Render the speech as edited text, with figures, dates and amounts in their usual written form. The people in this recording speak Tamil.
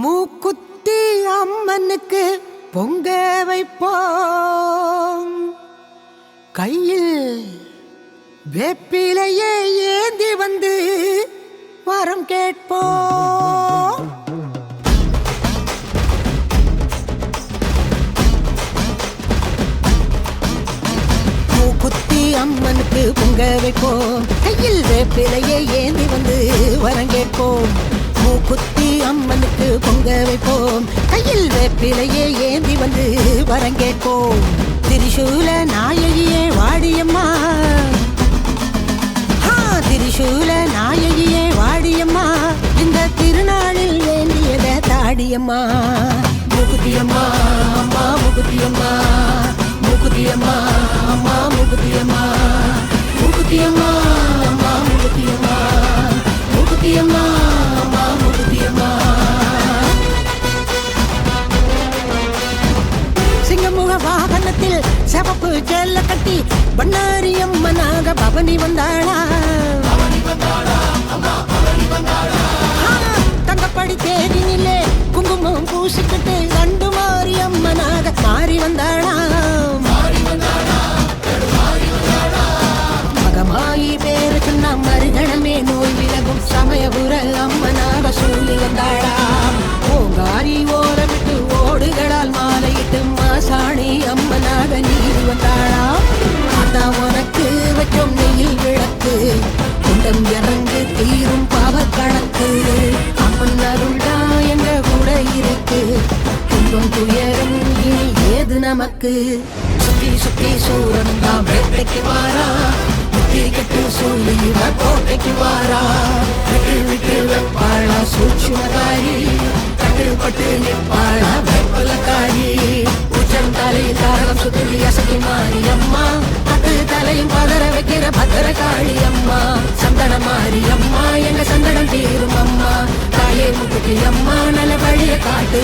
மூக்குத்தி அம்மனுக்கு பொங்க வைப்போம், கையில் வேப்பிலையே ஏந்தி வந்து வரம் கேட்போம். மூக்குத்தி அம்மனுக்கு பொங்க வைப்போம், கையில் வேப்பிலையே ஏந்தி வந்து வரம் கேட்போம். மூக்குத்தி அம்மனுக்கு பொங்க வைப்போம், கையில் வேப்பிலையே ஏந்தி வந்து வரம் கேட்போம். திரிசூல நாயகியே வாடியம்மா, திரிசூல நாயகியே வாடியம்மா, இந்த திருநாளில் வேண்டியத தாடியம்மா. மூக்குத்தியம்மா அம்மா மூக்குத்தியம்மா, மூக்குத்தியம்மா அம்மா மூக்குத்தியம்மா, மூக்குத்தியம்மா அம்மா மூக்குத்தியம்மா, மூக்குத்தியம்மா அம்மா மூக்குத்தியம்மா. சிங்கமுக வாகனத்தில் சிவப்பு செல்ல கட்டி பண்ணாரி அம்மனாக பவனி வந்தாளா, தங்கப்படி தேனிலே குங்குமம் பூசிக்கிட்டு கண்டு மாறி அம்மனாக மாறி வந்தாளா. மகமாயி பேரு சொன்ன மறுகணமே நோய் விலகும் சமயபுர அம்மனாக சூழி வந்தாளா. ஓங்காரி ஓரமிட்டு ஓடுகளால் மாலையிட்டு மாசாணி அம்மனாக நீதி வந்தாளா. அதான் உனக்கு வச்சோம் நெயில் விளக்கு, குண்டம் இறங்கு தீரும் பாவ கணக்கு. அம்மன் அருள்டா எங்க கூட இருக்கு, துன்பம் துயரம் இனி ஏது நமக்கு. சுத்தி சுத்தி சூரன் தான் வேட்டைக்கு வாரா, முத்தி கட்டு சூழி கோட்டைக்கு வாரா. விட்டு விட்டு வெப்பாளா சூட்சுமதாரி, கட்டுப்பட்டு நிற்பாளா வெப்பலக்காரி. உச்சம் தலை தாரகம் சுத்தி அசைக்கு மாறி அம்மா, அது தலையும் பதற வைக்கிற பத்திர காளி அம்மா. சந்தன மாறி அம்மா எங்க சந்தனம் தீரும் அம்மா, தாயே முக்குத்தி அம்மா நல்ல வழிய காட்டு